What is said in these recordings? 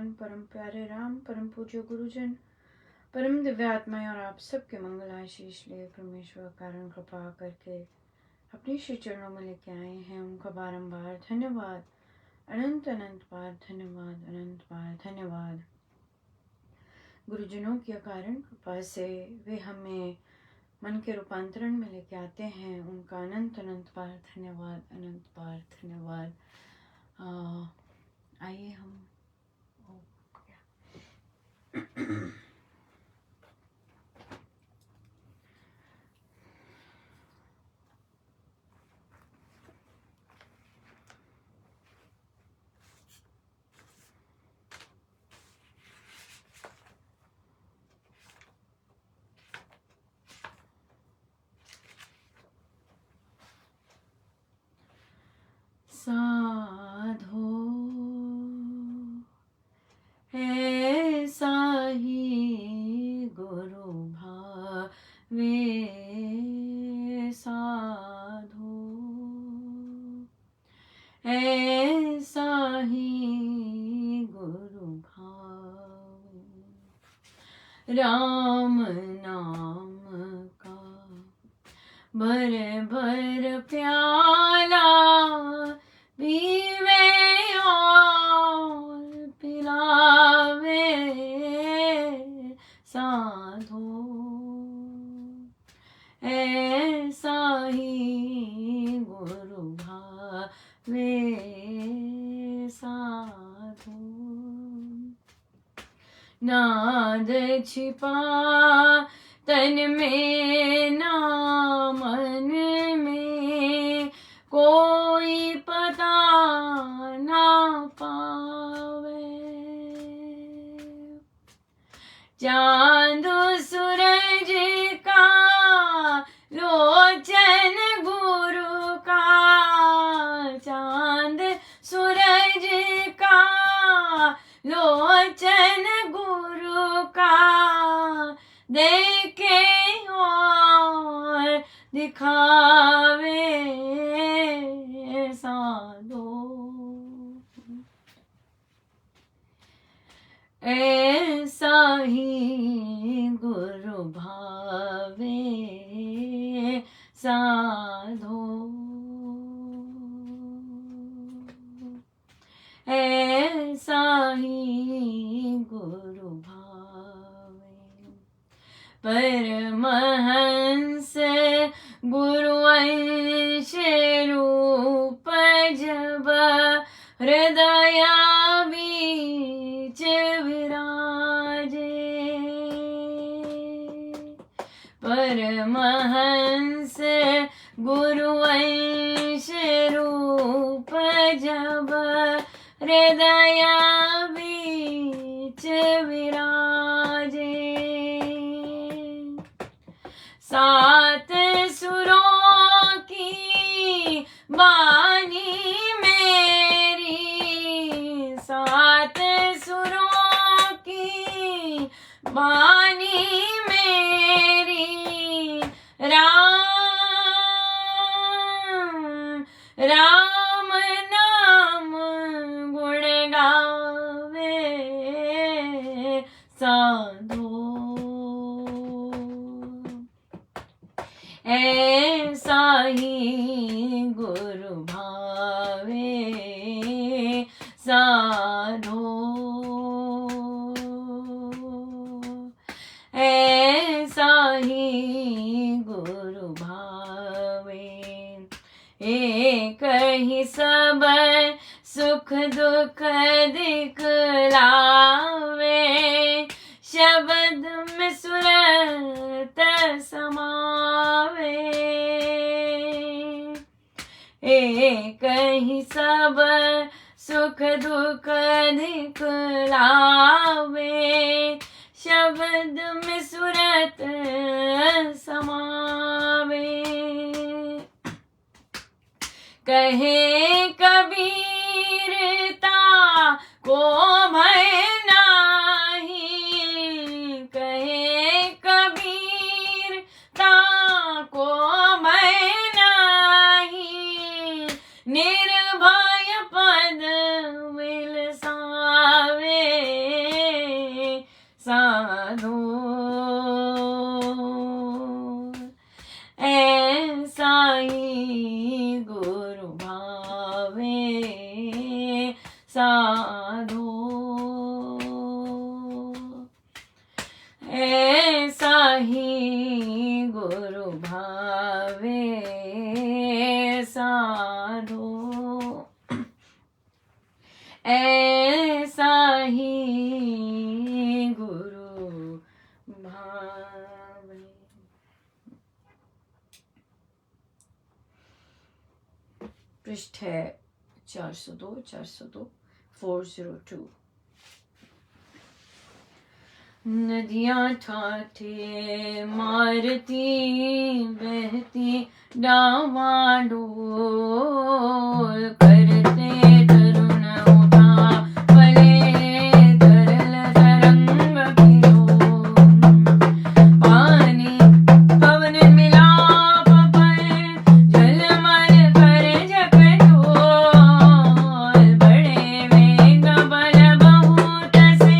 पावन परम प्यारे राम परम पूज्य गुरुजन परम दिव्यात्माएं और आप सबके मंगल आशीष ले परमेश्वर कारण कृपा करके अपने श्री चरणों में लेके आए हैं। उनका बारंबार धन्यवाद, अनंत अनंत बार धन्यवाद, अनंत बार धन्यवाद। गुरुजनों के कारण कृपा से वे हमें मन के रूपांतरण में लेके आते हैं। उनका अनंत अनंत बार धन्यवाद, अनंत बार धन्यवाद। आइए हम साधो ऐसा ही गुरु भावे, साधो ऐसा ही गुरु भावे। राम नाम का भर भर प्याला पीवे और पिलावे, साधो ऐसा ही गुरु भावे, साधो। नाद छिपा तन में ना मन में, कोई पता ना पावे। चांद सूरज का लोचन गुरु का, चांद सूरज का लोचन गुरु का, देखे और दिखावे, साधो ऐसा ही गुरु भावे, साधो ऐसा ही गुरु भावे। परमहंस गुरुवंश रूप जब हृदय बीच विराजे, परमहंस गुरुवंश रूप जब हृदय बीच विराजे। सात सुरों की बानी मेरी, सात सुरों की बानी मेरी, राम राम नाम गुण गावे, साधो ऐसा ही गुरु भावे, साधो ऐसा ही गुरु भावे। एक ही सब सुख दुख दिखलावे, शब्द में सुरत समावे। एक ही सब सुख दुख दिखलावे, शब्द में सुरत समावे। कहे कबीरता को भय नाही, कहे कबीरता को भय नाही, निर्भय पद विलसावे, ही गुरु भावे साधो, ऐसा ही गुरु भावे। पृष्ठ है 402 402। नदियाँ ठाठे मारती बहती डावाडोल करते तरुण उठा पले तरल तरंग भिड़ोल। पानी पवन मिलाप पर झलमल कर झकझोल, बड़े वेग बल बहुत से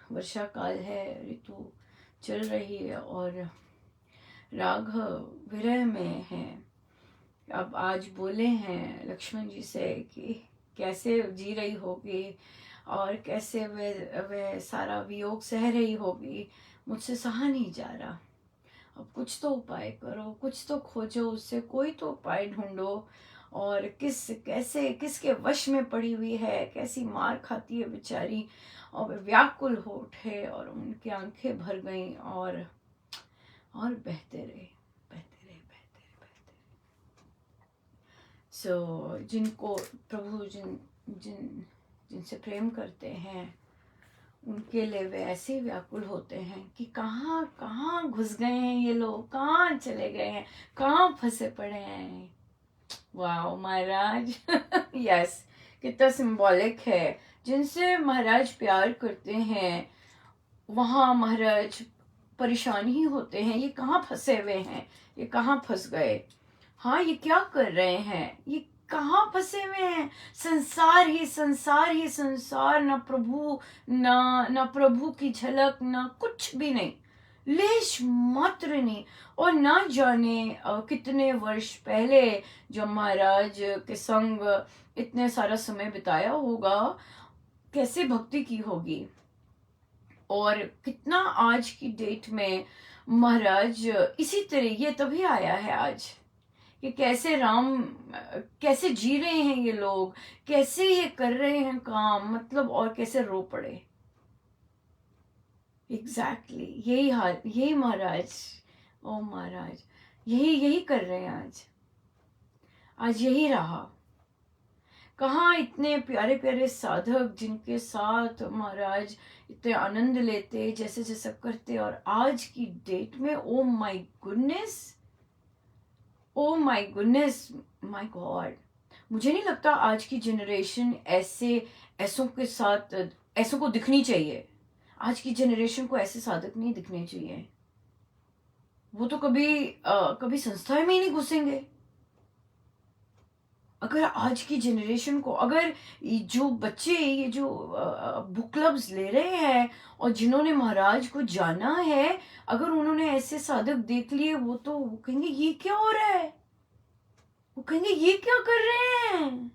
वर्षा काल है, ऋतु चल रही है और राघव विरह में है। अब आज बोले हैं लक्ष्मण जी से कि कैसे जी रही होगी और कैसे वे सारा वियोग सह रही होगी, मुझसे सहा नहीं जा रहा। अब कुछ तो उपाय करो, कुछ तो खोजो, उससे कोई तो उपाय ढूंढो। और कैसे किसके वश में पड़ी हुई है, कैसी मार खाती है बेचारी। और वे व्याकुल हो उठे और उनकी आंखें भर गईं और बहते रहे। जिनको प्रभु जिनसे प्रेम करते हैं उनके लिए वे ऐसे व्याकुल होते हैं कि कहाँ घुस गए हैं ये लोग, कहाँ चले गए हैं, कहाँ फंसे पड़े हैं। वाओ महाराज यस, कितना सिंबॉलिक है। जिनसे महाराज प्यार करते हैं वहाँ महाराज परेशान ही होते हैं। ये कहाँ फंसे हुए हैं, ये कहाँ फंस गए, हाँ ये क्या कर रहे हैं, ये कहाँ फंसे हुए हैं। संसार ही संसार, ना प्रभु ना प्रभु की झलक, ना कुछ भी नहीं। लेश मात्र नहीं। और ना जाने कितने वर्ष पहले जब महाराज के संग इतने सारा समय बिताया होगा, कैसे भक्ति की होगी, और कितना आज की डेट में महाराज इसी तरह, ये तभी आया है आज कि कैसे राम कैसे जी रहे हैं ये लोग, कैसे ये कर रहे हैं काम, मतलब, और कैसे रो पड़े। यही हाल, यही महाराज, ओ महाराज, यही यही कर रहे हैं आज यही रहा। कहाँ इतने प्यारे प्यारे साधक जिनके साथ महाराज इतने आनंद लेते, जैसे जैसे करते, और आज की डेट में oh my goodness, oh my goodness, my God, मुझे नहीं लगता आज की जनरेशन ऐसों के साथ, ऐसों को दिखनी चाहिए। आज की जनरेशन को ऐसे साधक नहीं दिखने चाहिए। वो तो कभी संस्था में ही नहीं घुसेंगे। अगर आज की जनरेशन को, अगर जो बच्चे ये जो बुक क्लब्स ले रहे हैं और जिन्होंने महाराज को जाना है, अगर उन्होंने ऐसे साधक देख लिए, वो कहेंगे ये क्या हो रहा है, वो कहेंगे ये क्या कर रहे हैं।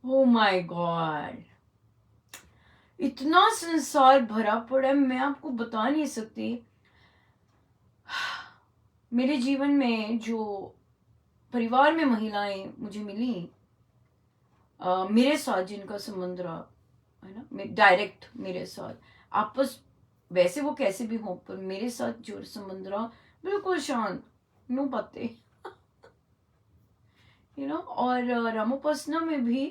ओ माय गॉड, इतना संसार भरा पड़ा है, मैं आपको बता नहीं सकती। मेरे जीवन में जो परिवार में महिलाएं मुझे मिली, मेरे साथ जिनका संबंध रहा है ना, डायरेक्ट मेरे साथ, आपस, वैसे वो कैसे भी हो, पर मेरे साथ जो संबंध रहा, बिल्कुल शांत, नो बातें, और रामोपासना में भी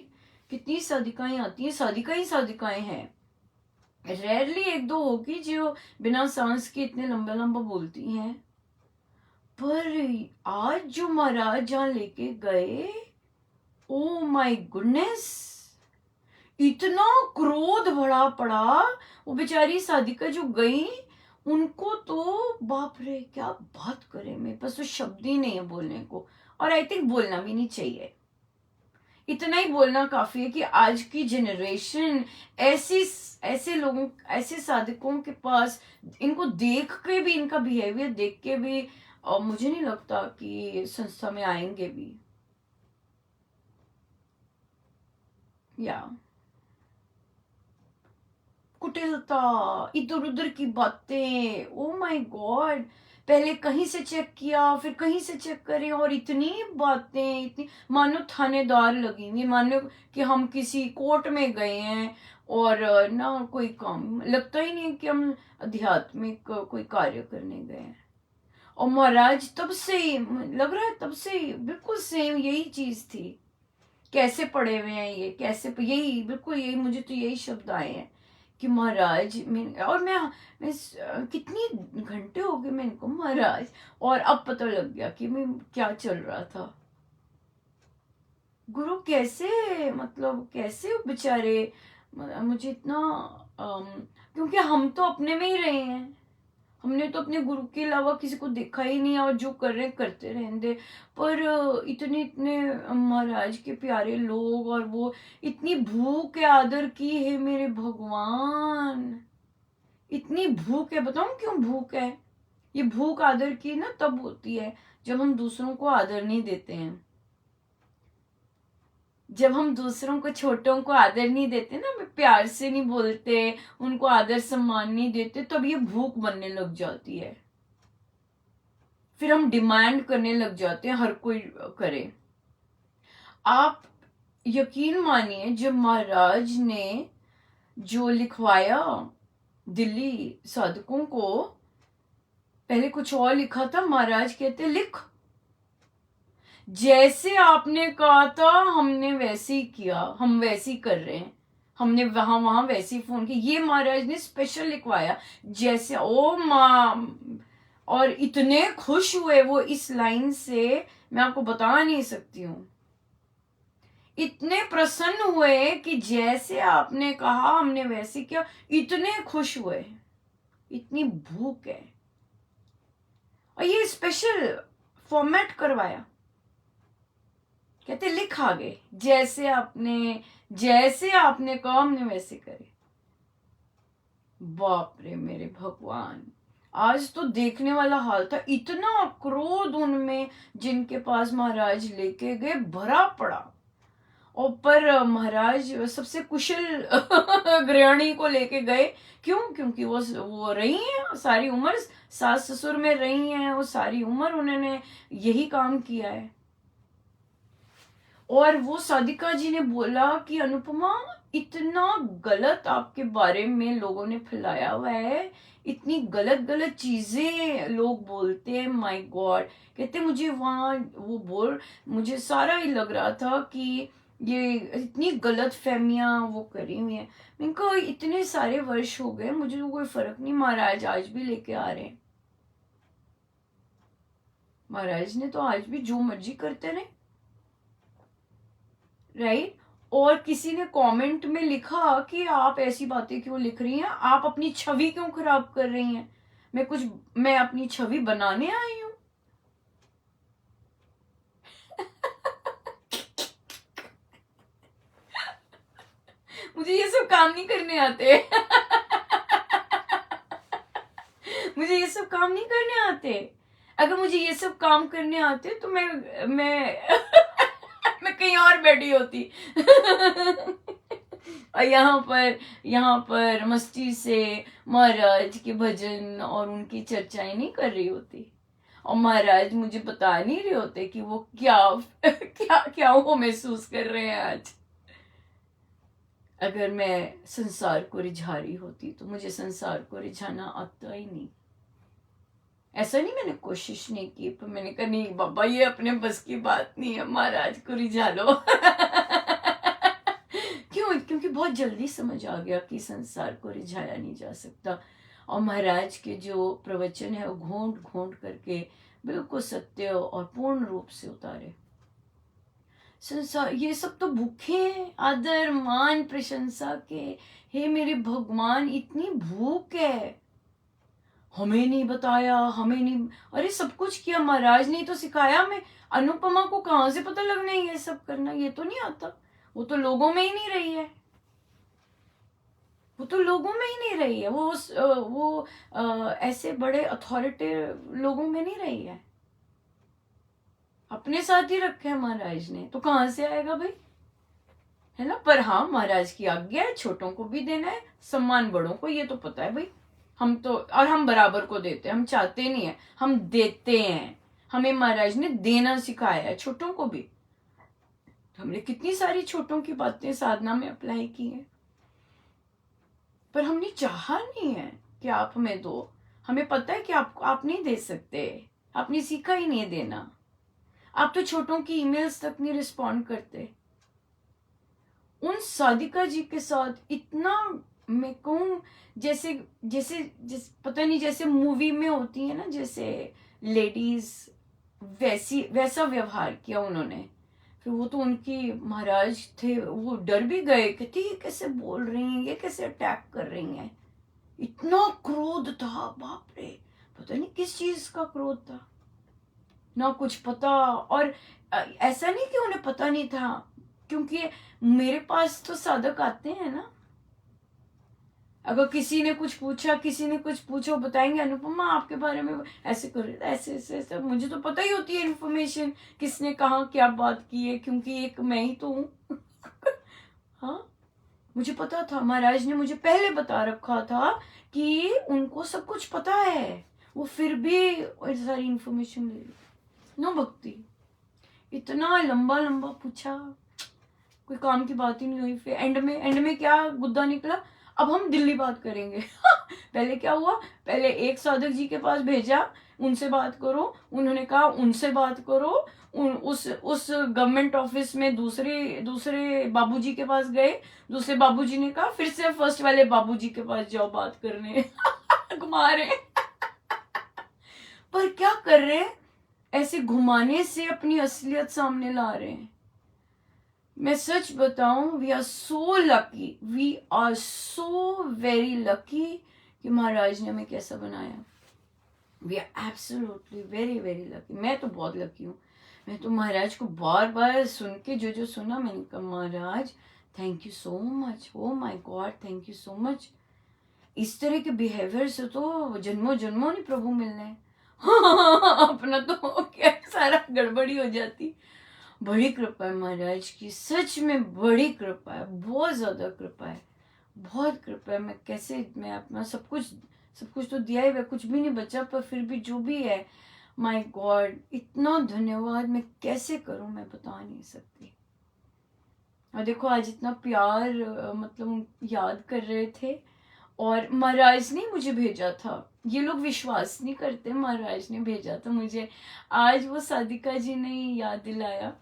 कितनी साधिकाएं आती हैं, साधिकाएं हैं। रेयरली एक दो होगी जो बिना सांस के इतने लंबा लंबा बोलती हैं, पर आज जो महाराज जहां लेके गए, ओ माय गुडनेस, इतना क्रोध भरा पड़ा। वो बेचारी साधिका जो गई, उनको तो बाप रे क्या बात करे, मेरे पास तो शब्द ही नहीं है बोलने को, और आई थिंक बोलना भी नहीं चाहिए। इतना ही बोलना काफी है कि आज की जनरेशन ऐसे लोगों, ऐसे साधकों के पास, इनको देख के भी, इनका बिहेवियर देख के भी, और मुझे नहीं लगता कि संस्था में आएंगे भी। या कुटिलता, इधर उधर की बातें, ओ माय गॉड, पहले कहीं से चेक किया, फिर कहीं से चेक करें, और इतनी बातें, इतनी, मानो थानेदार लगी हुई, मानो कि हम किसी कोर्ट में गए हैं, और ना कोई काम, लगता ही नहीं कि हम आध्यात्मिक कोई कार्य करने गए हैं। और महाराज तब से ही लग रहा है, तब से ही बिल्कुल सेम यही चीज थी। कैसे पड़े हुए हैं ये, कैसे, यही बिल्कुल यही, मुझे तो यही शब्द आए हैं कि महाराज, मैं कितनी घंटे हो गए मैं इनको, महाराज, और अब पता लग गया कि मैं क्या चल रहा था। गुरु कैसे, मतलब कैसे बेचारे, मुझे इतना क्योंकि हम तो अपने में ही रहे हैं, हमने तो अपने गुरु के अलावा किसी को देखा ही नहीं, और जो कर रहे करते रहते, पर इतने इतने महाराज के प्यारे लोग, और वो इतनी भूख है आदर की है, मेरे भगवान, इतनी भूख है। बताऊं क्यों भूख है? ये भूख आदर की ना तब होती है जब हम दूसरों को आदर नहीं देते हैं, जब हम दूसरों को, छोटों को आदर नहीं देते ना, प्यार से नहीं बोलते, उनको आदर सम्मान नहीं देते, तब ये भूख बनने लग जाती है। फिर हम डिमांड करने लग जाते हैं, हर कोई करे। आप यकीन मानिए, जब महाराज ने जो लिखवाया दिल्ली साधकों को, पहले कुछ और लिखा था, महाराज कहते लिख, जैसे आपने कहा था हमने वैसे ही किया, हम वैसे ही कर रहे हैं, हमने वहां वहां वैसे ही फोन किया, ये महाराज ने स्पेशल लिखवाया, जैसे, ओ माँ, और इतने खुश हुए वो इस लाइन से, मैं आपको बता नहीं सकती हूँ, इतने प्रसन्न हुए कि जैसे आपने कहा हमने वैसे किया, इतने खुश हुए, इतनी भूख है। और ये स्पेशल फॉर्मेट करवाया, कहते लिख आगे, जैसे आपने कहा हमने वैसे करे। बाप रे मेरे भगवान, आज तो देखने वाला हाल था। इतना क्रोध उनमें जिनके पास महाराज लेके गए भरा पड़ा। और पर महाराज सबसे कुशल गृहिणी को लेके गए। क्यों? क्योंकि वो रही हैं सारी उम्र, सास ससुर में रही हैं, वो सारी उम्र उन्होंने यही काम किया है। और वो साधिका जी ने बोला कि अनुपमा, इतना गलत आपके बारे में लोगों ने फैलाया हुआ है, इतनी गलत गलत चीजें लोग बोलते हैं। माय गॉड, कहते मुझे वहां वो बोल, मुझे सारा ही लग रहा था कि ये इतनी गलत फहमियां वो करी हुई है। मैंने कहा इतने सारे वर्ष हो गए, मुझे तो कोई फर्क नहीं, महाराज आज भी लेके आ रहे हैं। महाराज ने तो आज भी जो मर्जी करते रहे, राइट। और किसी ने कमेंट में लिखा कि आप ऐसी बातें क्यों लिख रही हैं, आप अपनी छवि क्यों खराब कर रही हैं। मैं अपनी छवि बनाने आई हूं। मुझे ये सब काम नहीं करने आते। मुझे ये सब काम नहीं करने आते। अगर मुझे ये सब काम करने आते तो मैं मैं कहीं और बैठी होती। और यहाँ पर मस्ती से महाराज के भजन और उनकी चर्चाएं नहीं कर रही होती। और महाराज मुझे बता नहीं रहे होते कि वो क्या क्या क्या वो महसूस कर रहे हैं आज। अगर मैं संसार को रिझा रही होती तो मुझे संसार को रिझाना आता ही नहीं। ऐसा नहीं मैंने कोशिश नहीं की, पर मैंने कहा नहीं बाबा, ये अपने बस की बात नहीं है, महाराज को रिझा लो। क्यों? क्योंकि बहुत जल्दी समझ आ गया कि संसार को रिझाया नहीं जा सकता। और महाराज के जो प्रवचन है वो घोंट घोंट करके बिल्कुल सत्य और पूर्ण रूप से उतारे। संसार ये सब तो भूखे हैं आदर मान प्रशंसा के। हे मेरे भगवान, इतनी भूख है, हमें नहीं बताया, हमें नहीं, अरे सब कुछ किया, महाराज ने तो सिखाया। मैं अनुपमा को कहां से पता लगना है ये सब करना, ये तो नहीं आता। वो तो लोगों में ही नहीं रही है, वो तो लोगों में ही नहीं रही है, वो ऐसे बड़े अथॉरिटी लोगों में नहीं रही है, अपने साथ ही रखे है महाराज ने, तो कहां से आएगा भाई, है ना। पर हाँ, महाराज की आज्ञा है, छोटों को भी देना है सम्मान, बड़ों को, ये तो पता है भाई। हम तो, और हम बराबर को देते हैं, हम चाहते नहीं है, हम देते हैं। हमें महाराज ने देना सिखाया है, छोटों को भी। हमने कितनी सारी छोटों की बातें साधना में अप्लाई की है, पर हमने चाहा नहीं है कि आप हमें दो। हमें पता है कि आप नहीं दे सकते, आपने सीखा ही नहीं देना। आप तो छोटों की ईमेल्स तक नहीं रिस्पॉन्ड करते। उन साधिका जी के साथ इतना, मैं कहूँ जैसे जैसे पता नहीं, जैसे मूवी में होती है ना, जैसे लेडीज, वैसा व्यवहार किया उन्होंने। फिर वो तो उनकी महाराज थे, वो डर भी गए कि ये कैसे बोल रही हैं, ये कैसे अटैक कर रही हैं। इतना क्रोध था, बाप रे, पता नहीं किस चीज का क्रोध था, ना कुछ पता। और ऐसा नहीं कि उन्हें पता नहीं था, क्योंकि मेरे पास तो साधक आते हैं ना, अगर किसी ने कुछ पूछा, बताएंगे अनुपमा आपके बारे में ऐसे कर, ऐसे ऐसे ऐसे, मुझे तो पता ही होती है इन्फॉर्मेशन, किसने कहा क्या बात की है, क्योंकि एक मैं ही तो हूं। हाँ, मुझे पता था, महाराज ने मुझे पहले बता रखा था कि उनको सब कुछ पता है, वो फिर भी सारी इन्फॉर्मेशन ले ली। नो भक्ति, इतना लंबा लंबा पूछा, कोई काम की बात ही नहीं हुई। फिर एंड में क्या गुद्दा निकला, अब हम दिल्ली बात करेंगे। पहले क्या हुआ, पहले एक साधक जी के पास भेजा, उनसे बात करो, उन्होंने कहा उनसे बात करो। उस गवर्नमेंट ऑफिस में दूसरे बाबूजी के पास गए, दूसरे बाबूजी ने कहा फिर से फर्स्ट वाले बाबूजी के पास जाओ बात करने। घुमा रहे। पर क्या कर रहे हैं, ऐसे घुमाने से अपनी असलियत सामने ला रहे हैं। मैं सच बताऊं, we are so very lucky कि महाराज ने हमें कैसा बनाया। We are absolutely very very lucky. मैं तो बहुत लकी हूँ। मैं तो महाराज को बार बार सुन के जो सुना, मैंने कहा महाराज thank you so much, oh my God thank you so much. इस तरह के बिहेवियर से तो जन्मों जन्मों नहीं प्रभु मिलने हैं। अपना तो क्या सारा गड़बड़ी हो जाती। बड़ी कृपा है महाराज की, सच में बड़ी कृपा है, बहुत ज्यादा कृपा है, बहुत कृपा है। मैं अपना सब कुछ तो दिया ही, कुछ भी नहीं बचा, पर फिर भी जो भी है, माय गॉड इतना धन्यवाद मैं कैसे करूं, मैं बता नहीं सकती। और देखो आज इतना प्यार मतलब याद कर रहे थे, और महाराज ने मुझे भेजा था। ये लोग विश्वास नहीं करते, महाराज ने भेजा था मुझे। आज वो सादिका जी ने याद दिलाया।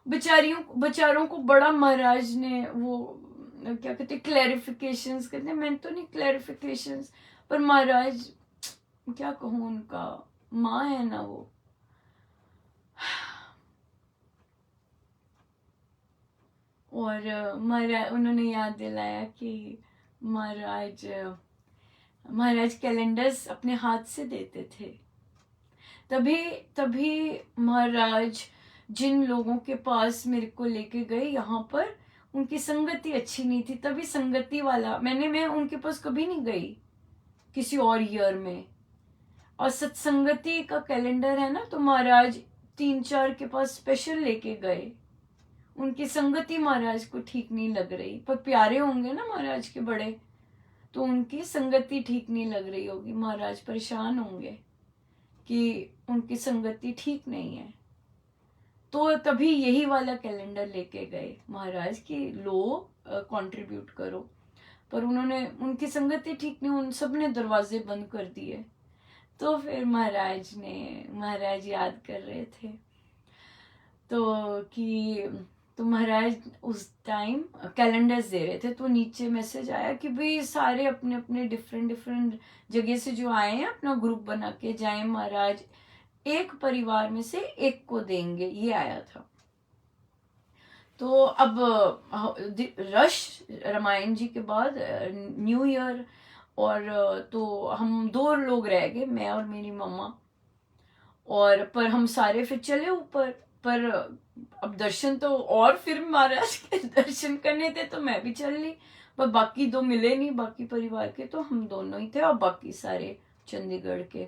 बेचारों को बड़ा महाराज ने वो क्या कहते क्लैरिफिकेशंस कहते हैं, मैं तो नहीं क्लैरिफिकेशंस, पर महाराज क्या कहूँ, उनका माँ है ना वो। और महाराज उन्होंने याद दिलाया कि महाराज कैलेंडर्स अपने हाथ से देते थे। तभी तभी महाराज जिन लोगों के पास मेरे को लेके गए यहाँ पर, उनकी संगति अच्छी नहीं थी, तभी संगति वाला मैं उनके पास कभी नहीं गई किसी और ईयर में। और सत्संगति का कैलेंडर है ना, तो महाराज 3-4 के पास स्पेशल लेके गए। उनकी संगति महाराज को ठीक नहीं लग रही, पर प्यारे होंगे ना महाराज के बड़े, तो उनकी संगति ठीक नहीं लग रही होगी, महाराज परेशान होंगे कि उनकी संगति ठीक नहीं है। तो तभी यही वाला कैलेंडर लेके गए महाराज की, लो कंट्रीब्यूट करो। पर उन्होंने, उनकी संगति ठीक नहीं, उन सब ने दरवाजे बंद कर दिए। तो फिर महाराज याद कर रहे थे तो महाराज उस टाइम कैलेंडर्स दे रहे थे, तो नीचे मैसेज आया कि भाई सारे अपने अपने डिफरेंट जगह से जो आए हैं अपना ग्रुप बना के जाएं, महाराज एक परिवार में से एक को देंगे, ये आया था। तो अब रश रामायण जी के बाद न्यू ईयर, और तो हम 2 लोग रह गए, मैं और मेरी मम्मा। और पर हम सारे फिर चले ऊपर, पर अब दर्शन तो, और फिर महाराज के दर्शन करने थे तो मैं भी चल ली, पर बाकी 2 मिले नहीं, बाकी परिवार के, तो हम दोनों ही थे और बाकी सारे चंडीगढ़ के।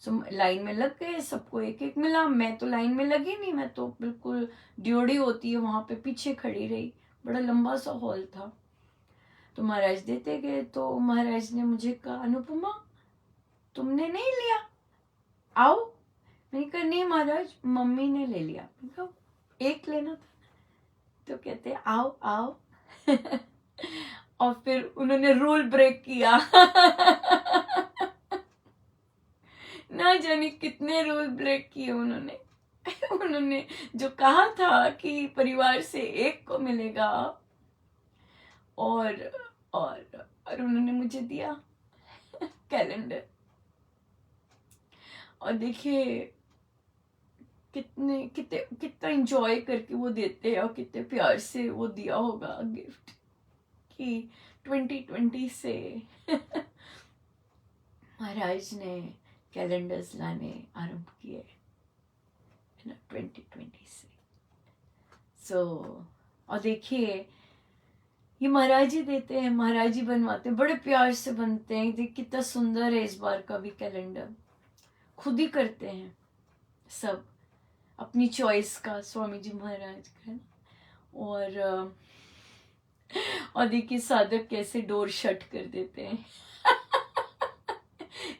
सो लाइन में लग गए, सबको एक एक मिला। मैं तो लाइन में लगी नहीं, मैं तो बिल्कुल ड्योढ़ी होती है वहां पे पीछे खड़ी रही। बड़ा लंबा सा हॉल था। तो महाराज देते गए, तो महाराज ने मुझे कहा, अनुपमा तुमने नहीं लिया, आओ। मैंने कहा नहीं महाराज, मम्मी ने ले लिया। मैंने कहा एक लेना था। तो कहते आओ आओ। और फिर उन्होंने रूल ब्रेक किया। ना जाने कितने रूल ब्रेक किए उन्होंने। उन्होंने जो कहा था कि परिवार से एक को मिलेगा, और उन्होंने मुझे दिया कैलेंडर। और देखिए कितना एंजॉय करके वो देते हैं, और कितने प्यार से वो दिया होगा गिफ्ट कि 2020 से महाराज ने कैलेंडर्स लाने आरंभ किए 2020 से। और देखिए ये महाराज ही देते हैं, महाराज ही बनवाते हैं, बड़े प्यार से बनते हैं। देख कितना सुंदर है, इस बार का भी कैलेंडर खुद ही करते हैं सब, अपनी चॉइस का, स्वामी जी महाराज का। और देखिए साधक कैसे डोर शट कर देते हैं।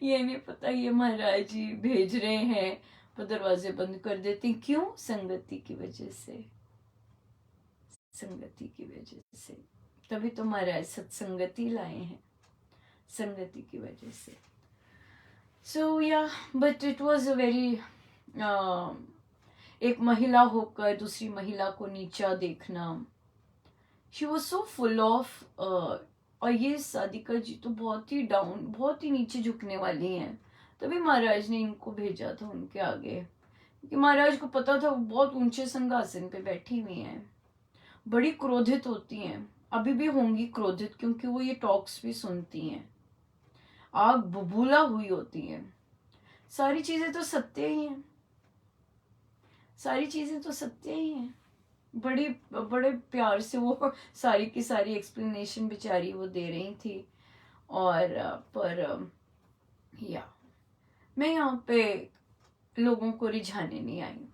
ये नहीं पता ये महाराज जी भेज रहे हैं, तो दरवाजे बंद कर देते हैं। क्यों? संगति की वजह से, संगति की वजह से। तभी तो महाराज सत्संगति लाए हैं, संगति की वजह से। सो या but it was a very, एक महिला होकर दूसरी महिला को नीचा देखना, she was so full of. और ये सादिका जी तो बहुत ही डाउन, बहुत ही नीचे झुकने वाली हैं। तभी महाराज ने इनको भेजा था उनके आगे, कि महाराज को पता था वो बहुत ऊंचे सिंहासन पे बैठी हुई हैं, बड़ी क्रोधित होती हैं, अभी भी होंगी क्रोधित, क्योंकि वो ये टॉक्स भी सुनती हैं, आग बबूला हुई होती हैं। सारी चीजें तो सत्य ही हैं, सारी चीजें तो सत्य ही हैं। बड़े प्यार से वो सारी की सारी एक्सप्लेनेशन बेचारी वो दे रही थी। और पर या मैं यहाँ पे लोगों को रिझाने नहीं आई हूँ।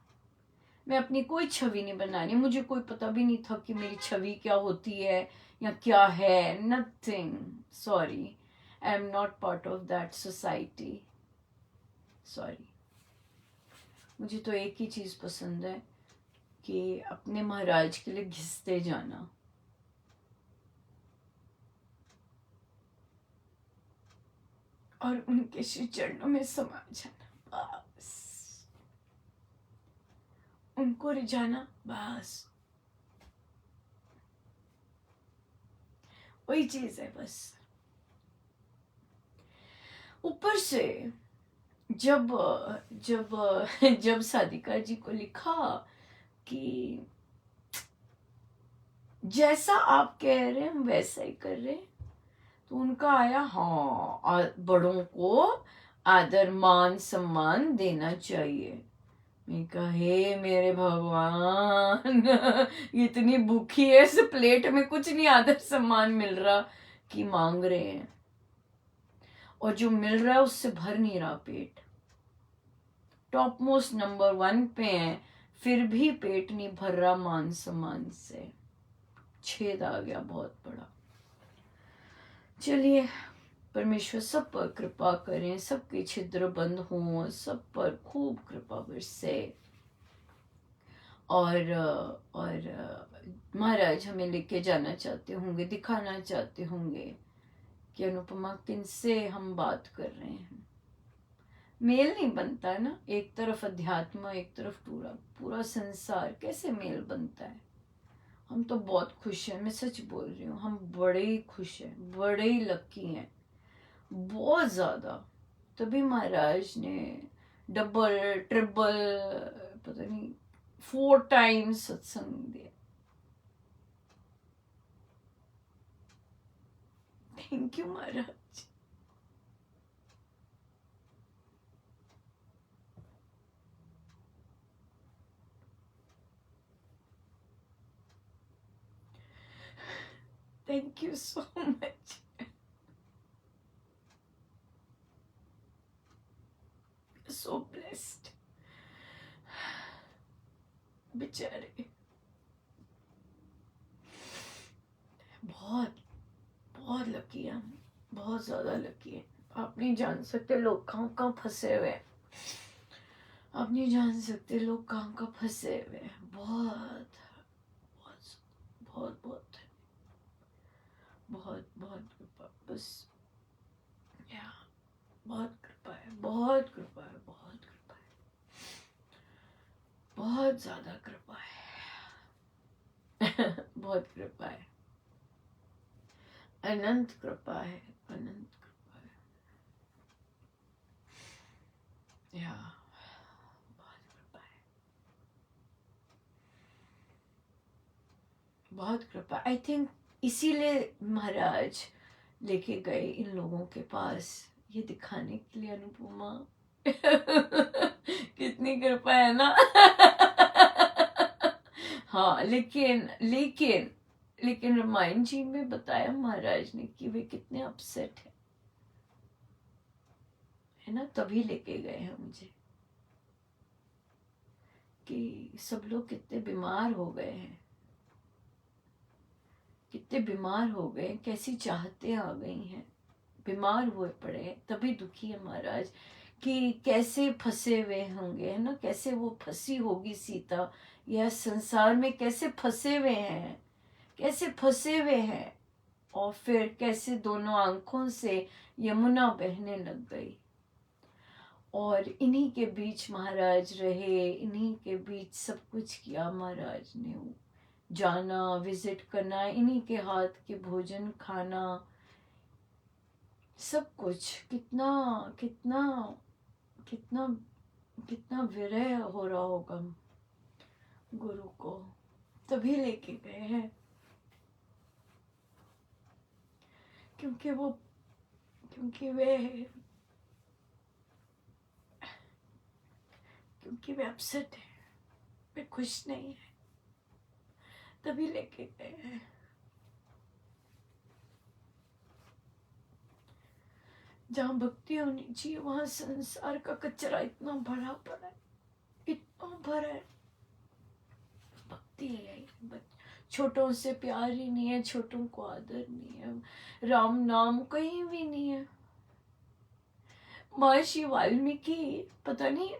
मैं अपनी कोई छवि नहीं बनानी, मुझे कोई पता भी नहीं था कि मेरी छवि क्या होती है या क्या है, nothing, sorry, I am not part of that society, sorry. मुझे तो एक ही चीज़ पसंद है कि अपने महाराज के लिए घिसते जाना, और उनके श्री चरणों में समा जाना, बस उनको रिझाना, बस वही चीज है बस। ऊपर से जब जब जब सादिका जी को लिखा कि जैसा आप कह रहे हैं हम वैसा ही कर रहे हैं, तो उनका आया हाँ बड़ों को आदर मान सम्मान देना चाहिए। मैं कहा हे मेरे भगवान इतनी भूखी है, इस प्लेट में कुछ नहीं आदर सम्मान मिल रहा कि मांग रहे हैं, और जो मिल रहा है उससे भर नहीं रहा पेट। टॉप मोस्ट नंबर 1 पे है, फिर भी पेट नहीं भर रहा मान सम्मान से, छेद आ गया बहुत बड़ा। चलिए परमेश्वर सब पर कृपा करें, सबके छिद्र बंद हों, सब पर खूब कृपा बरसे, और महाराज हमें लेके जाना चाहते होंगे, दिखाना चाहते होंगे कि अनुपमा किनसे हम बात कर रहे हैं। मेल नहीं बनता है ना, एक तरफ अध्यात्म एक तरफ पूरा पूरा संसार, कैसे मेल बनता है। हम तो बहुत खुश हैं, मैं सच बोल रही हूँ, हम बड़े ही खुश हैं, बड़े ही लकी हैं, बहुत ज्यादा। तभी महाराज ने डबल ट्रिपल पता नहीं 4 टाइम्स सत्संग दिया। Thank you Maharaj. Thank you so much. So blessed, बेचारे बहुत बहुत लकी है, बहुत ज्यादा लकी है। आप नहीं जान सकते लोग कहाँ कहाँ फंसे हुए हैं, आप नहीं जान सकते लोग कहाँ कहाँ फंसे हुए हैं। बहुत बहुत बहुत बहुत बहुत बहुत कृपा, बस या बहुत कृपा है, बहुत कृपा है, बहुत कृपा है, बहुत ज्यादा कृपा है बहुत कृपा है, अनंत कृपा है, अनंत कृपा है, या बहुत कृपा है, बहुत कृपा। आई थिंक इसीलिए महाराज लेके गए इन लोगों के पास, ये दिखाने के लिए अनुपमा कितनी कृपा है ना हाँ, लेकिन लेकिन लेकिन रामायण जी में बताया महाराज ने कि वे कितने अपसेट है ना, तभी लेके गए हैं मुझे कि सब लोग कितने बीमार हो गए हैं, कितने बीमार हो गए, कैसी चाहते आ गई हैं, बीमार हुए पड़े, तभी दुखी है महाराज कि कैसे फंसे हुए होंगे, है ना, कैसे वो फंसी होगी सीता, यह संसार में कैसे फंसे हुए हैं, कैसे फंसे हुए हैं, और फिर कैसे दोनों आंखों से यमुना बहने लग गई, और इन्हीं के बीच महाराज रहे, इन्हीं के बीच सब कुछ किया महाराज ने, जाना, विजिट करना, इन्हीं के हाथ के भोजन खाना, सब कुछ, कितना कितना कितना कितना विरह हो रहा होगा गुरु को, तभी लेके गए हैं, क्योंकि वो क्योंकि वे अपसेट है, वे खुश नहीं है, तभी लेके गए हैं। जहाँ भक्ति होनी चाहिए वहाँ संसार का कचरा इतना भरा पड़ा है, इतना भरा है। भक्ति है, छोटों से प्यार ही नहीं है, छोटों को आदर नहीं है, राम नाम कहीं भी नहीं है। महर्षि वाल्मीकि, पता नहीं,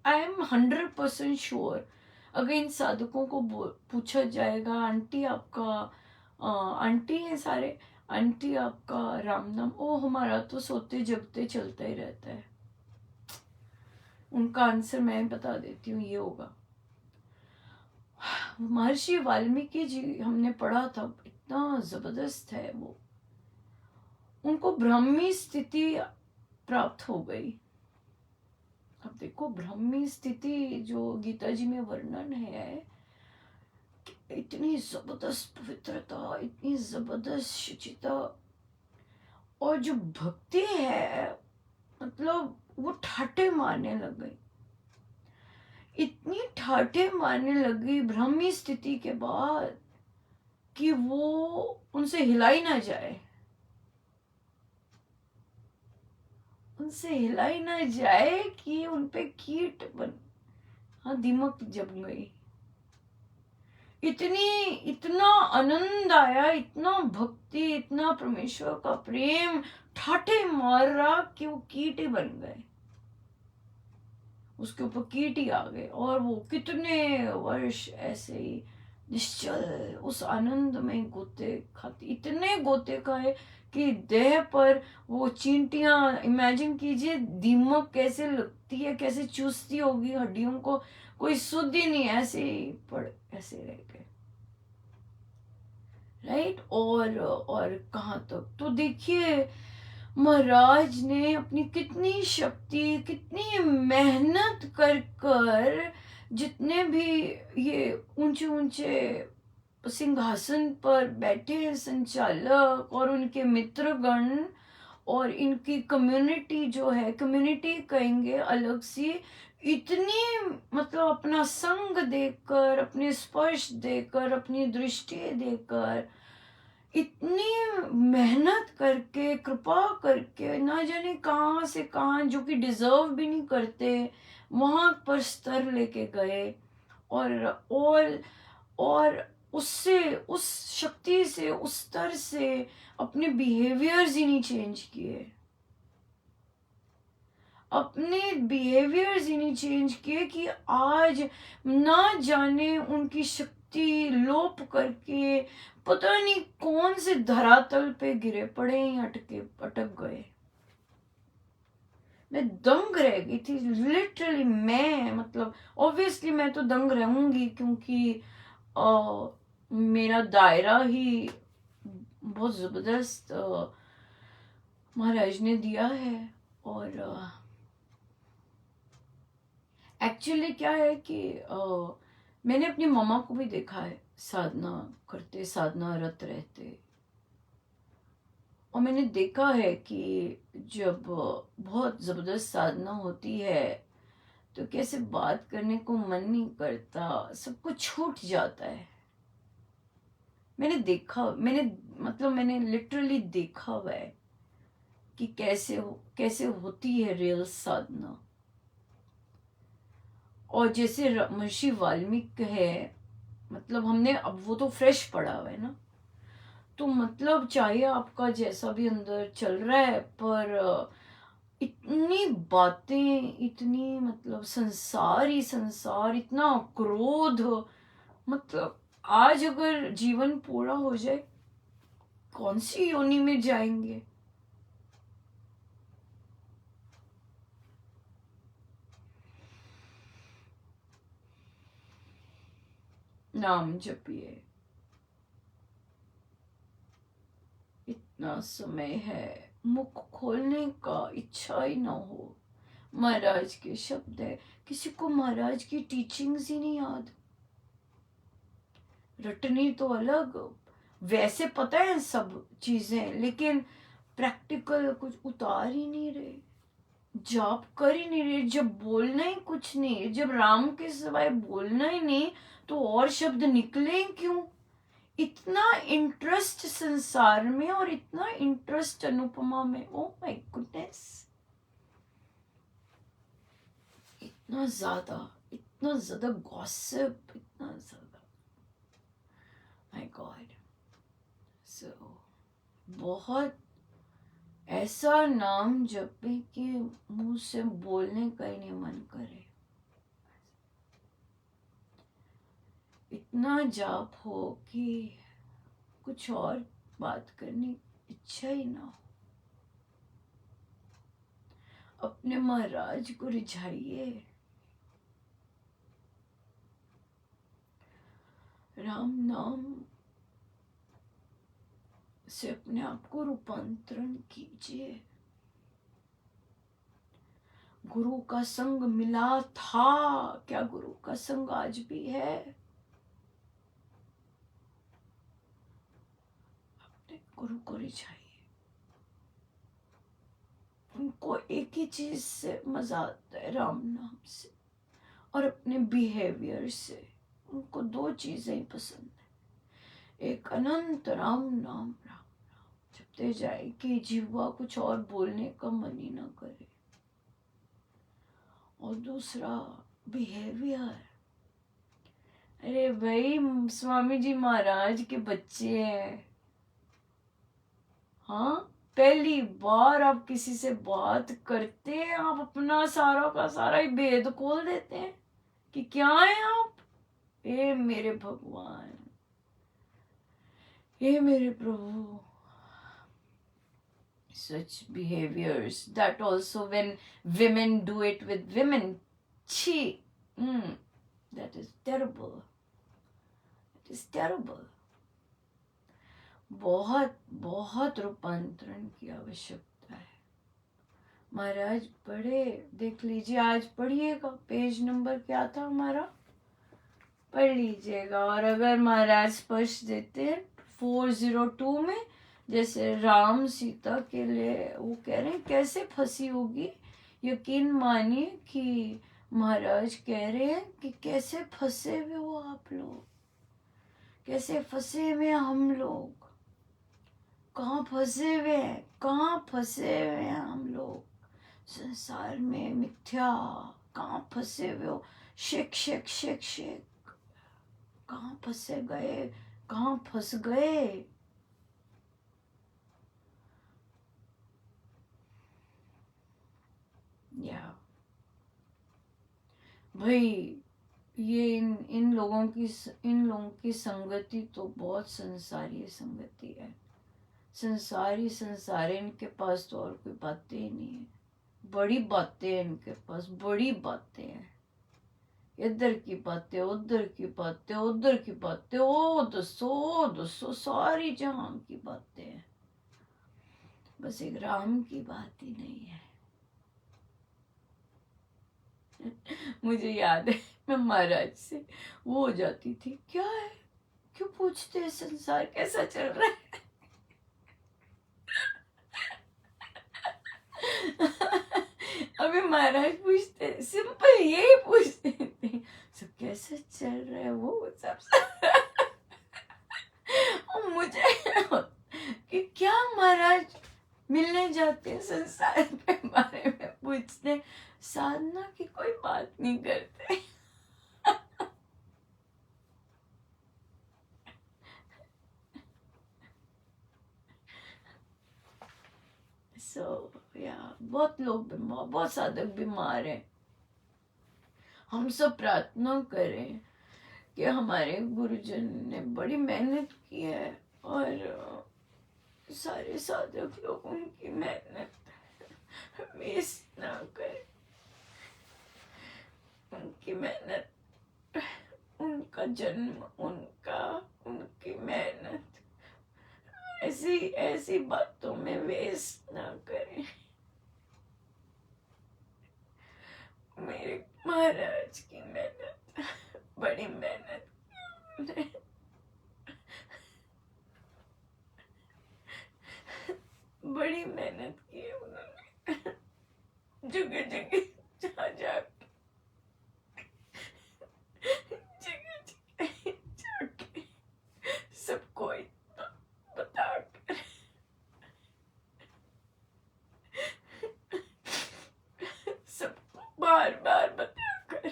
आई एम 100% श्योर, अगर इन साधकों को पूछा जाएगा, आंटी आपका आंटी है सारे, आंटी आपका राम नाम, ओ हमारा तो सोते जगते चलता ही रहता है, उनका आंसर मैं बता देती हूँ, ये होगा। महर्षि वाल्मीकि जी हमने पढ़ा था, इतना जबरदस्त है वो, उनको ब्राह्मी स्थिति प्राप्त हो गई। अब देखो ब्राह्मी स्थिति जो गीता जी में वर्णन है, इतनी जबरदस्त पवित्रता, इतनी जबरदस्त शुचिता, और जो भक्ति है, मतलब वो ठाटे मारने लग गई, इतनी ठाटे मारने लगी ब्राह्मी स्थिति के बाद कि वो उनसे हिलाई ना जाए, उनसे हिलाई ना जाए कि उनपे कीट बन, हाँ, दीमक जम गई। इतना आनंद आया, इतना भक्ति, इतना परमेश्वर का प्रेम ठाठे मार रहा कि वो कीट ही बन गए, उसके ऊपर कीट ही आ गए, और वो कितने वर्ष ऐसे ही निश्चल उस आनंद में गोते खाती, इतने गोते खाए कि देह पर वो चींटियां, इमेजिन कीजिए दीमक कैसे लगती है, कैसे चूसती होगी हड्डियों को, कोई सुध ही नहीं, ऐसे ही पड़, ऐसे रह गए, राइट। और कहाँ तक, तो देखिए महाराज ने अपनी कितनी शक्ति, कितनी मेहनत कर कर, जितने भी ये ऊंचे ऊंचे सिंहासन पर बैठे हैं संचालक और उनके मित्रगण, और इनकी कम्युनिटी जो है, कम्युनिटी कहेंगे अलग सी, इतनी मतलब अपना संग देकर, अपने स्पर्श देकर, अपनी दृष्टि देकर, इतनी मेहनत करके, कृपा करके, ना जाने कहाँ से कहाँ, जो कि डिजर्व भी नहीं करते, वहां पर स्तर लेके गए, और और उससे, उस शक्ति से, उस स्तर से अपने बिहेवियर्स ही नहीं चेंज किए, अपने बिहेवियर्स ही नहीं चेंज किए, कि आज ना जाने उनकी शक्ति लोप करके पता नहीं कौन से धरातल पे गिरे पड़े, अटक गए। मैं दंग रह गई थी लिटरली, मैं मतलब ऑब्वियसली मैं तो दंग रहूंगी, क्योंकि मेरा दायरा ही बहुत जबरदस्त महाराज ने दिया है। और एक्चुअली क्या है कि मैंने अपनी मम्मा को भी देखा है साधना करते, साधना रत रहते, और मैंने देखा है कि जब बहुत जबरदस्त साधना होती है तो कैसे बात करने को मन नहीं करता, सब कुछ छूट जाता है। मैंने देखा, मैंने लिटरली देखा हुआ है कि कैसे होती है रियल साधना। और जैसे महर्षि वाल्मीकि है, मतलब हमने अब वो तो फ्रेश पढ़ा हुआ है ना, तो मतलब चाहे आपका जैसा भी अंदर चल रहा है, पर इतनी बातें, इतनी मतलब संसार, इतना क्रोध, मतलब आज अगर जीवन पूरा हो जाए, कौन सी योनि में जाएंगे। नाम जपिए, इतना समय है, मुख खोलने का इच्छा ही ना हो। महाराज के शब्द है, किसी को महाराज की टीचिंग्स ही नहीं याद, रटनी तो अलग, वैसे पता है सब चीजें, लेकिन प्रैक्टिकल कुछ उतार ही नहीं रहे, जाप कर ही नहीं रहे। जब बोलना ही कुछ नहीं, जब राम के सिवाय बोलना ही नहीं, तो और शब्द निकले क्यों? इतना इंटरेस्ट संसार में और इतना इंटरेस्ट अनुपमा में, ओ माय गुडनेस, इतना ज्यादा गॉसिप, इतना ज्यादा, माय गॉड। सो बहुत ऐसा नाम जपे कि मुंह से बोलने का ही नहीं मन करे, इतना जाप हो कि कुछ और बात करने की इच्छा ही ना हो। अपने महाराज को रिझाइए, राम नाम से अपने आप को रूपांतरण कीजिए। गुरु का संग मिला था, क्या गुरु का संग आज भी है? अपने गुरु को रिझाइए। उनको एक ही चीज से मजा आता है, राम नाम से और अपने बिहेवियर से। उनको दो चीजें ही पसंद है, एक अनंत राम नाम, राम जपते जाए कि जीवा कुछ और बोलने का मन ही ना करे, और दूसरा बिहेवियर। अरे भाई, स्वामी जी महाराज के बच्चे हैं, हाँ, पहली बार आप किसी से बात करते हैं, आप अपना सारा का सारा ही भेद खोल देते हैं कि क्या है आप। ए मेरे भगवान, ए मेरे प्रभु, such behaviors, that also when women do it with women, chi, that is terrible, it is terrible। बहुत बहुत रूपांतरण की आवश्यकता है। महाराज पढ़े, देख लीजिए, आज पढ़िएगा, पेज नंबर क्या था हमारा, पढ़ लीजिएगा। और अगर महाराज स्पर्श देते हैं 402 में, जैसे राम सीता के लिए वो कह रहे हैं कैसे फंसी होगी, यकीन मानिए कि महाराज कह रहे हैं कि कैसे फंसे हुए हो आप लोग, कैसे फंसे हुए हम लोग, कहाँ फंसे हुए हैं, कहाँ फंसे हुए हैं हम लोग संसार में, मिथ्या, कहाँ फंसे हुए हो, शेक शेक शेक शेक, कहाँ फंसे गए, कहाँ फंस गए। या भाई, ये इन लोगों की संगति तो बहुत संसारी संगति है, संसारी इनके पास तो और कोई बातें ही नहीं है, बड़ी बातें हैं इनके पास, बड़ी बातें हैं, इधर की बातें, उधर की बातें, उधर की बातें, ओ दसो सारी जहां की बातें हैं, बस एक राम की बात ही नहीं है। मुझे याद है, मैं महाराज से वो हो जाती थी, क्या है, क्यों पूछते हैं संसार कैसा चल रहा है। अभी महाराज पूछते, सिंपल यही पूछते थे, सब कैसे चल रहा है, वो सब और मुझे कि क्या महाराज मिलने जाते हैं, संसार के बारे में पूछते, साधना की कोई बात नहीं करते। बहुत लोग बीमार, बहुत साधक बीमार हैं। हम सब प्रार्थना करें कि हमारे गुरुजन ने बड़ी मेहनत की है और सारे साधक लोग उनकी मेहनत वेस्ट ना करें, उनकी मेहनत, उनका जन्म, उनकी मेहनत ऐसी बातों में वेस्ट ना करें। मेरे महाराज की मेहनत, बड़ी मेहनत, बड़ी मेहनत की है उन्होंने, जगह जगह जगह जाके सबको बार बार बताकर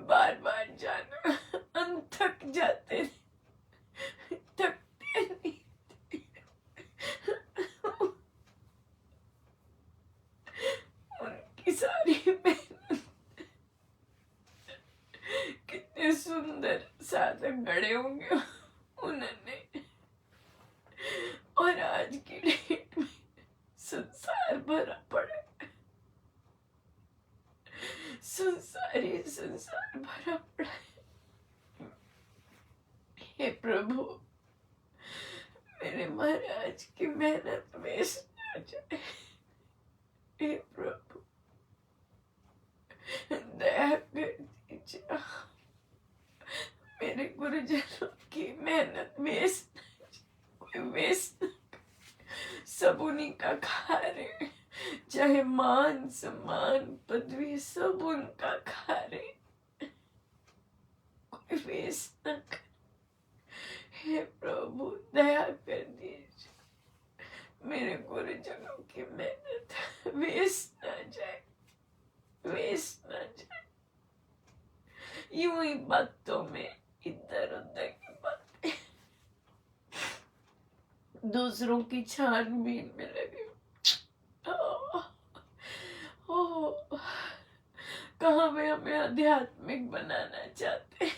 बार बार जाना, हम थक जाते, थकते नहीं। उनकी सारी मेहनत, कितने सुंदर साधक गढ़े होंगे उन्होंने, और आज की डेट में संसार भरा पड़ा, संसार भरा पड़ा है। हे प्रभु, मेरे महाराज की मेहनत वेस्ट ना जाए। हे प्रभु, दया कर दीजिए, मेरे गुरुजनों की मेहनत वेस्ट ना जाए, कोई वेस्ट ना करे। सब उन्हीं का खा रहे, चाहे मान सम्मान पदवी सब उनका खा रहे, कोई वेस्ट न करे। हे प्रभु, दया कर दीजिए, मेरे गुरुजनों की मेहनत वेस्ट ना जाए, वेस्ट ना जाए। यूं ही बातों में इधर उधर की बातें, दूसरों की छानबीन में लगे। ओह, कहाँ में हमें आध्यात्मिक बनाना चाहते,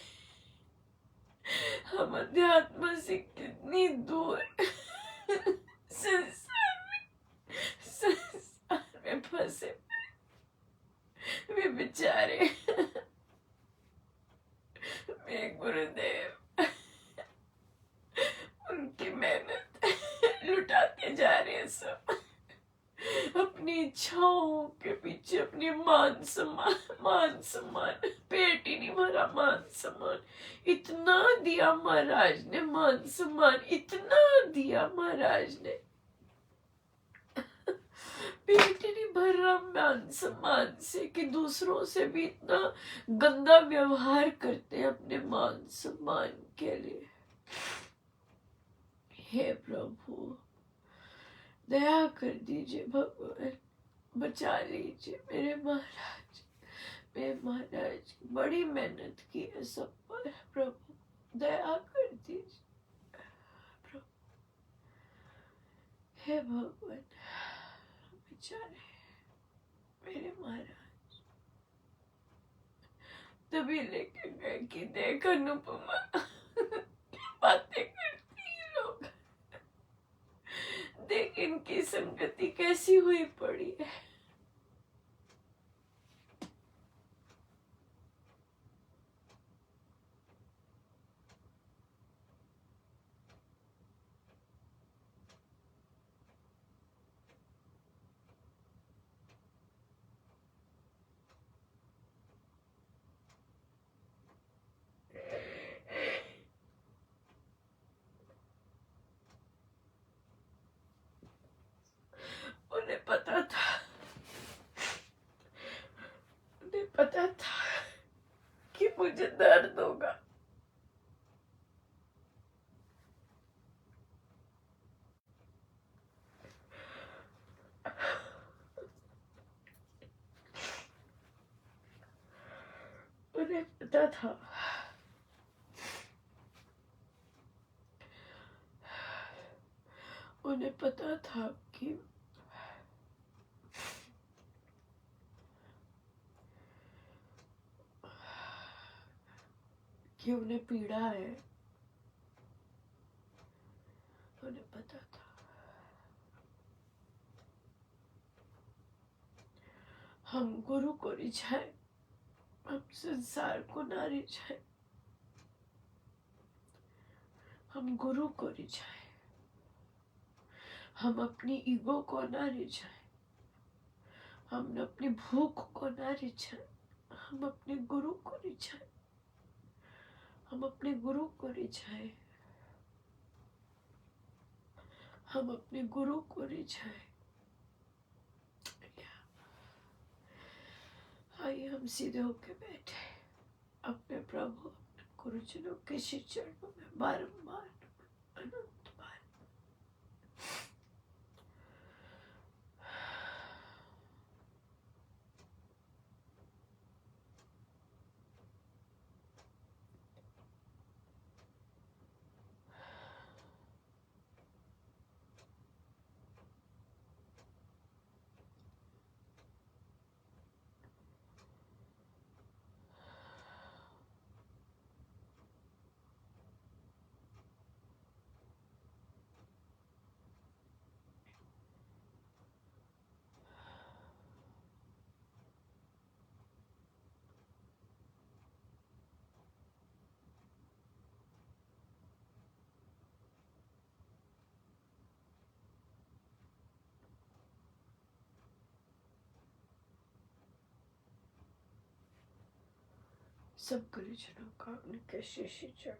हम अध्यात्म से कितनी दूर संसार में फंसे वे बेचारे। मेरे गुरुदेव उनकी मेहनत लुटाते जा रहे हैं सब, अपनी इच्छाओं के पीछे, अपनी मान सम्मान, पेट ही नहीं भरा मान सम्मान। इतना दिया महाराज ने मान सम्मान, इतना दिया महाराज ने, पेट ही नहीं भर रहा मान सम्मान से कि दूसरों से भी इतना गंदा व्यवहार करते हैं अपने मान सम्मान के लिए। हे प्रभु, दया कर दीजिए भगवान, बचा लीजिए मेरे महाराज। मेरे महाराज बड़ी मेहनत की है सब पर, प्रभु दया कर दीजिए प्रभु। हे भगवान, बेचारे मेरे महाराज तभी लेके गए कि देख अनुपमा बातें करती है लोग, देख इनकी संगति कैसी हुई पड़ी है। उन्हें पता था, उन्हें पता था कि मुझे दर्द होगा, उन्हें पता था उन्हें पता था कि उन्हें पीड़ा है, उन्हें पता था। हम गुरु को रिझाए, हम संसार को ना रिझाए, हम गुरु को रिझाए, हम अपनी ईगो को ना रिझाए, हम अपनी भूख को ना रिझाए, हम अपने गुरु को रिझाए, हम अपने गुरु को रिझाए, हम अपने गुरु को रिझाए। आइए हम सीधे होके बैठे, अपने प्रभु अपने गुरुजनों के श्री चरणों में बारंबार अनंत बार सब गुरुजनों का उनके शिष्य